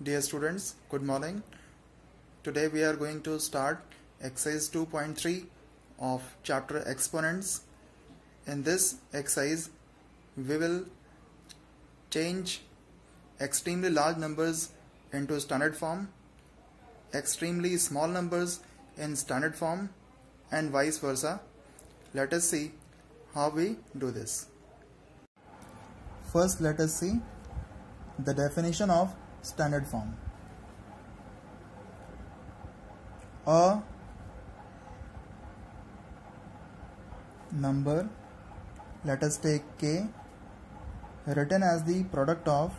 Dear students, good morning. Today we are going to start exercise 2.3 of chapter exponents. In this exercise, we will change extremely large numbers into standard form, extremely small numbers in standard form, and vice versa. Let us see how we do this. First, let us see the definition of standard form. A number, let us take k, written as the product of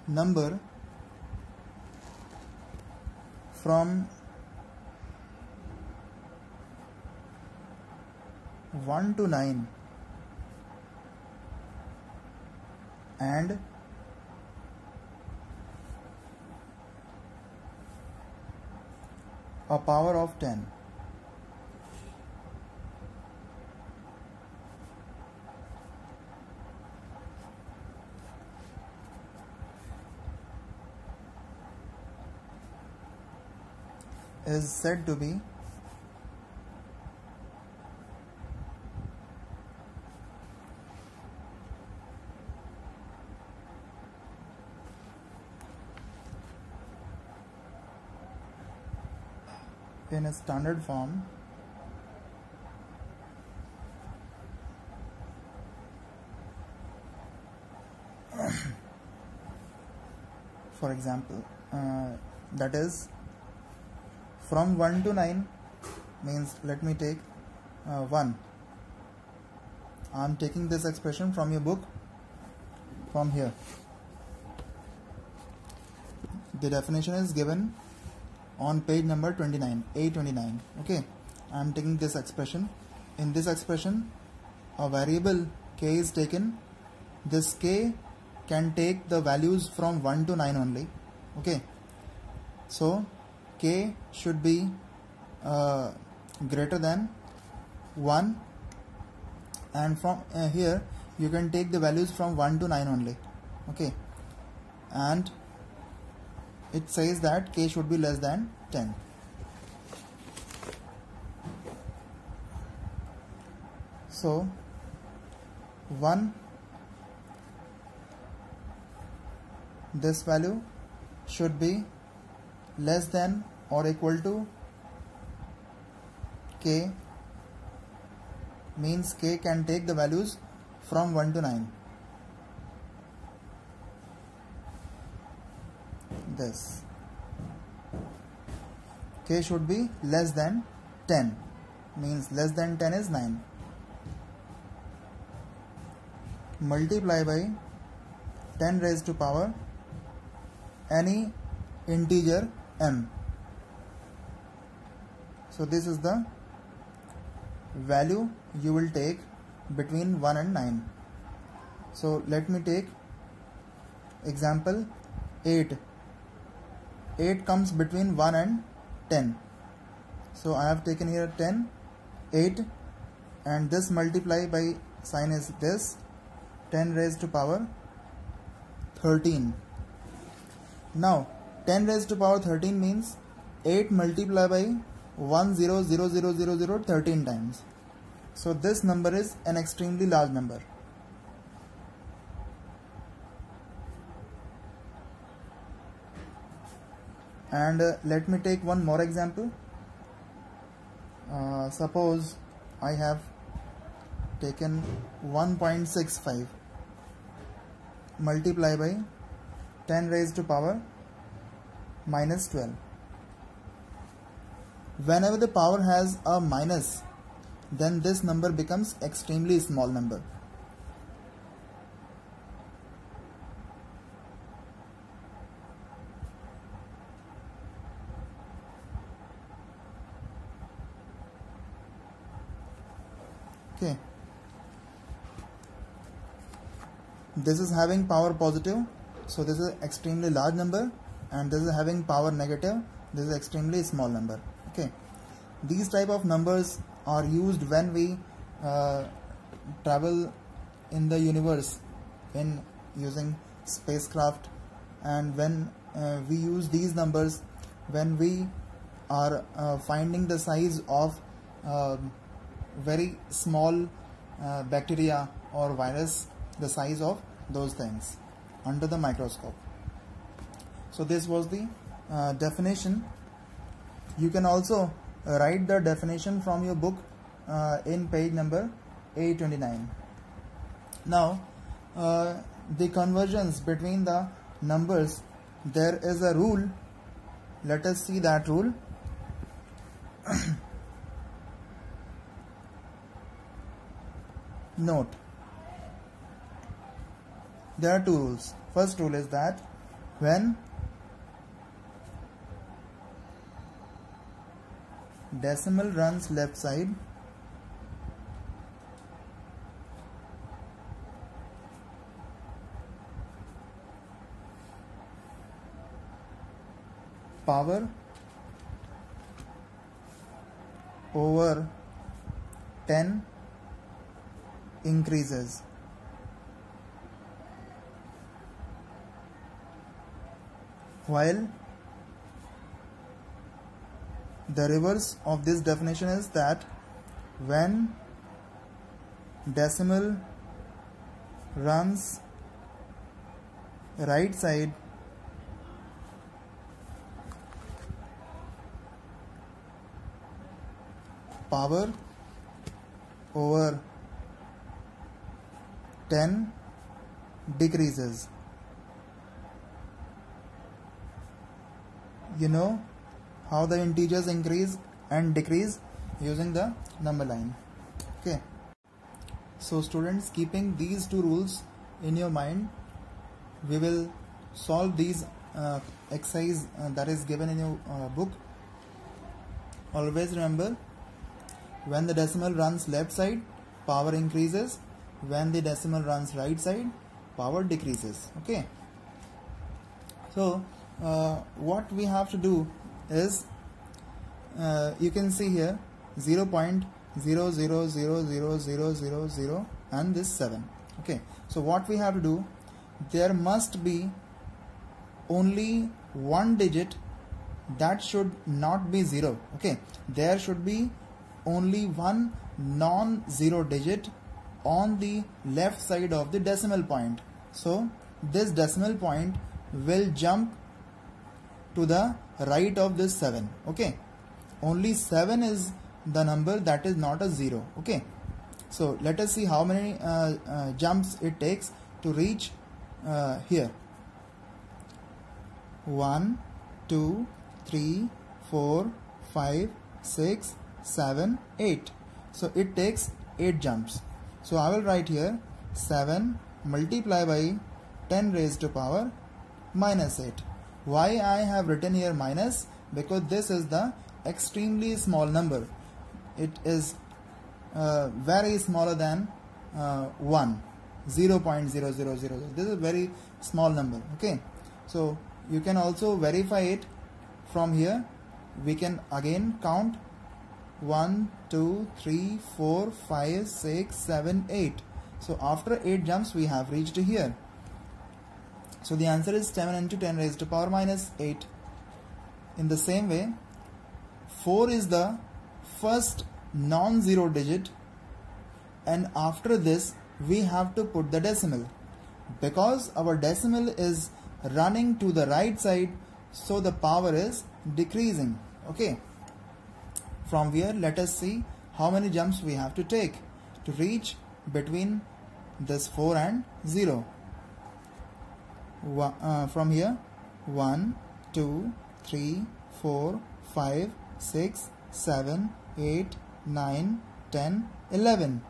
number from 1 to 9 and a power of 10. Is said to be in a standard form for example, that is from 1 to 9 means, let me take 1. I am taking this expression from your book, from here. The definition is given on page number 29, A29. Okay, I am taking this expression. In this expression, a variable k is taken. This k can take the values from 1 to 9 only. Okay, so k should be greater than 1, and from here you can take the values from 1 to 9 only. Okay, and it says that k should be less than 10. So 1, this value should be less than or equal to k, means k can take the values from 1 to 9. This k should be less than 10, means less than 10 is 9. Multiply by 10 raised to power any integer m. So this is the value you will take between 1 and 9. So let me take example 8. 8 comes between 1 and 10. So I have taken here 10, 8, and this multiply by sign is this, 10 raised to power 13. Now 10 raised to power 13 means 8 multiplied by 100000 13 times. So this number is an extremely large number. And let me take one more example. Suppose I have taken 1.65 multiply by 10 raised to power minus 12. Whenever the power has a minus, then this number becomes extremely small number. Okay, this is having power positive, So this is extremely large number, and this is having power negative. This is extremely small number. Okay, these type of numbers are used when we travel in the universe in using spacecraft, and when we use these numbers when we are finding the size of very small bacteria or virus, the size of those things under the microscope. So this was the definition. You can also write the definition from your book in page number 829. Now the convergence between the numbers, there is a rule. Let us see that rule. Note, there are two rules. First rule is that when decimal runs left side, power over 10 increases. While the reverse of this definition is that when decimal runs right side, power over 10 decreases. You know how the integers increase and decrease using the number line. Okay. So students, keeping these two rules in your mind, we will solve these exercise that is given in your book. Always remember, when the decimal runs left side, power increases. When the decimal runs right side, power decreases. Okay. So what we have to do is, you can see here 0.000000 and this 7. Okay. So what we have to do, there must be only one digit that should not be 0. Okay. There should be only one non-zero digit on the left side of the decimal point. So this decimal point will jump to the right of this 7. Okay. Only 7 is the number that is not a 0. Okay. So let us see how many jumps it takes to reach here. 1, 2, 3, 4, 5, 6, 7, 8. So it takes 8 jumps. So I will write here 7 multiplied by 10 raised to power minus 8. Why I have written here minus? Because this is the extremely small number. It is very smaller than 1, 0.0000. This is a very small number. Okay. So you can also verify it from here. We can again count 1, 2, 3, 4, 5, 6, 7, 8. So after 8 jumps we have reached here. So the answer is 7 into 10 raised to power minus 8. In the same way, 4 is the first non-zero digit, and after this we have to put the decimal. Because our decimal is running to the right side, so the power is decreasing. Okay. From here, let us see how many jumps we have to take to reach between this 4 and 0. From here, 1, 2, 3, 4, 5, 6, 7, 8, 9, 10, 11.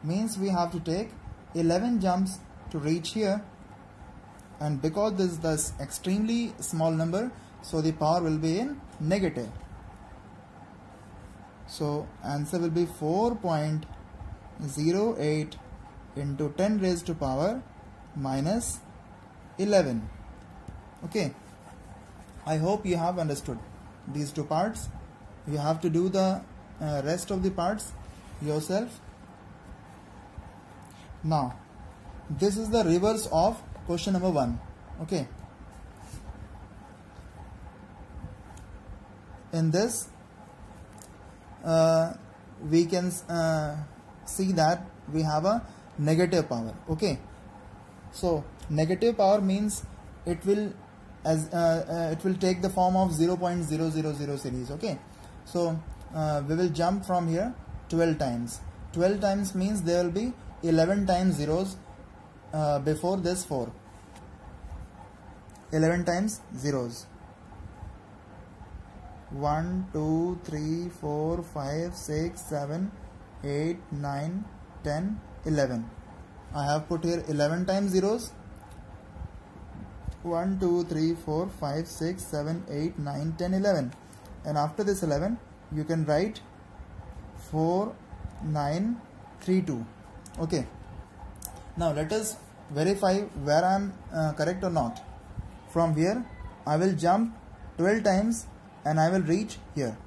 Means we have to take 11 jumps to reach here. And because this is the extremely small number, so the power will be in negative. So answer will be 4.08 into 10 raised to power minus 11. Okay, I hope you have understood these two parts. You have to do the rest of the parts yourself. Now this is the reverse of question number 1. Okay, in this we can see that we have a negative power. Okay, so negative power means it will take the form of 0.000 series. Okay, so we will jump from here 12 times. 12 times means there will be 11 times zeros before this 4. 11 times zeros. 1 2 3 4 5 6 7 8 9 10 11. I have put here 11 times zeros. 1 2 3 4 5 6 7 8 9 10 11, and after this 11 you can write 4 9 3 2. Okay, now let us verify where I am correct or not. From here I will jump 12 times and I will reach here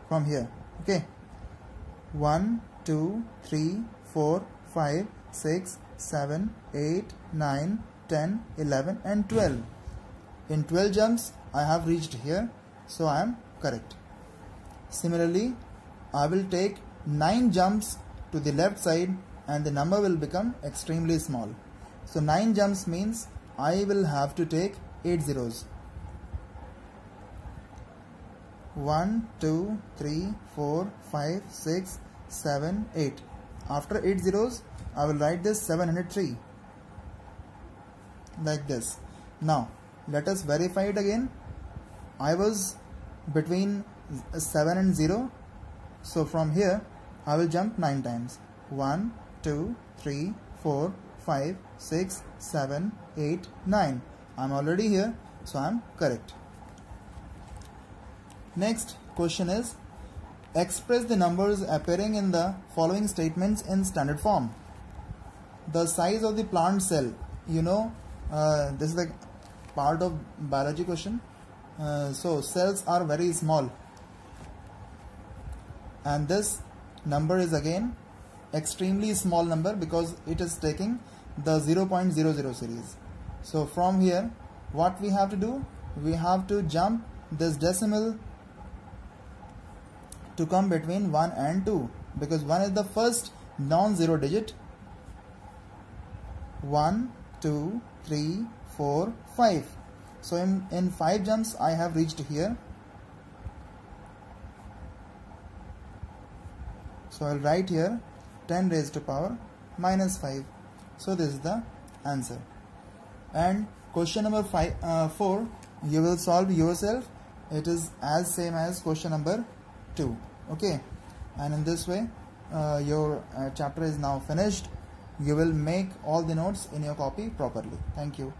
from here. Okay, 1 2 3 4 5 6 7 8 9 10 11 and 12. In 12 jumps I have reached here, so I am correct. Similarly, I will take 9 jumps to the left side and the number will become extremely small. So 9 jumps means I will have to take 8 zeros. 1 2 3 4 5 6 7 8. After 8 zeros I will write this 703 like this. Now let us verify it again. I was between 7 and 0, so from here I will jump 9 times. 1 2 3 4 5 6 7 8 9. I am already here, so I am correct. Next question is, express the numbers appearing in the following statements in standard form. The size of the plant cell, you know, this is the part of biology question. So cells are very small, and this number is again extremely small number because it is taking the 0.00 series. So from here what we have to do, we have to jump this decimal to come between 1 and 2, because 1 is the first non-zero digit. 1 2 3 4 5. So in 5 jumps I have reached here. So I'll write here 10 raised to power minus 5. So this is the answer. And question number 4 you will solve yourself. It is as same as question number 2. Okay, and in this way your chapter is now finished. You will make all the notes in your copy properly. Thank you.